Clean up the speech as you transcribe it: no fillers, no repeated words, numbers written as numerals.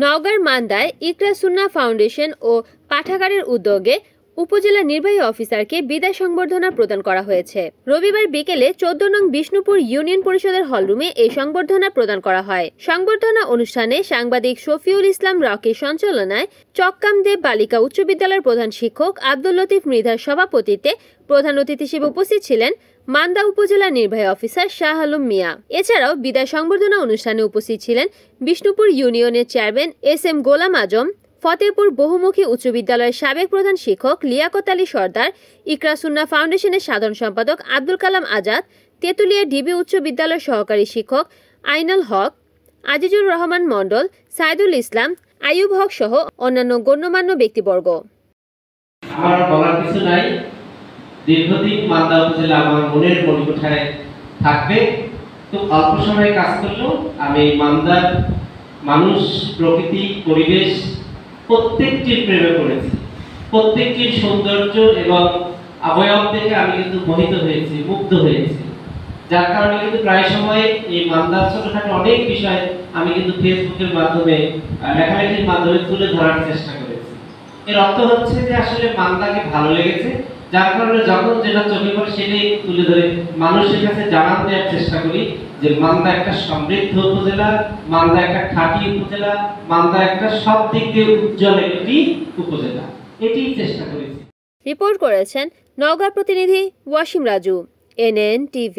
নওগাঁর মান্দায় ইকরা সুন্নাহ ফাউন্ডেশন ও পাঠাগারের উদ্যোগে উপজেলা নির্বাহী অফিসারকে বিদায় সংবর্ধনা প্রদান করা হয়েছে। রবিবার বিকেলে 14 নং বিষ্ণুপুর ইউনিয়ন পরিষদের হলরুমে এই সংবর্ধনা প্রদান করা হয়। সংবর্ধনা অনুষ্ঠানে সাংবাদিক শফিউল ইসলাম রকির সঞ্চালনায় চক্কামদেব বালিকা উচ্চ বিদ্যালয়ের প্রধান শিক্ষক আব্দুল লতিফ মৃধার সভাপতিত্বে প্রধান অতিথি হিসেবে উপস্থিত ছিলেন মান্দা উপজেলা নির্বাহী অফিসার শাহ আলম মিয়া। এছাড়াও বিদায় সংবর্ধনা অনুষ্ঠানে উপস্থিত ছিলেন বিষ্ণুপুর ইউনিয়নের চেয়ারম্যান SM গোলাম আজম, ফতেপুর বহুমুখী উচ্চ বিদ্যালয়ের সাবেক প্রধান শিক্ষক লিয়াকত আলী সর্দার, ইকরা সুন্নাহ ফাউন্ডেশনের সাধারণ সম্পাদক আব্দুল কালাম আজাদ, তেতুলিয়া ডিবি উচ্চ বিদ্যালয়ের সহকারী শিক্ষক আইনাল হক, আজিজুর রহমান মণ্ডল, সাইদুল ইসলাম, আইয়ুব হক সহ অন্যান্য গণ্যমান্য ব্যক্তিবর্গ। আমার বলার কিছু নাই, দীর্ঘদিন মান্দা উপজেলা আমার মনের মণিকোঠায় থাকবে। তো অল্প সময়ে কাজ করলেও আমি মান্দার মানুষ, প্রকৃতি, পরিবেশ প্রত্যেকটির প্রেমে পড়েছি। প্রত্যেকটির সৌন্দর্য এবং অবয়ব দেখে আমি কিন্তু মোহিত হয়েছি, মুগ্ধ হয়েছি। যার কারণে কিন্তু প্রায় সময় এই মান্দার ছোটখাটো অনেক বিষয় আমি কিন্তু ফেসবুকের মাধ্যমে, লেখালেখির মাধ্যমে তুলে ধরার চেষ্টা করেছি। এর অর্থ হচ্ছে যে আসলে মান্দাকে ভালো লেগেছে, যার কারণে যখন যেটা চোখে পড়ে সেটাই তুলে ধরে মানুষের কাছে জানান দেওয়ার চেষ্টা করি যে মান্দা একটা সমৃদ্ধ উপজেলা, মান্দা একটা খাঁটি উপজেলা, মান্দা একটা সব দিক দিয়ে উজ্জ্বল একটি উপজেলা, এটি চেষ্টা করেছি। রিপোর্ট করেছেন নওগাঁ প্রতিনিধি ওয়াসিম রাজু, NN TV।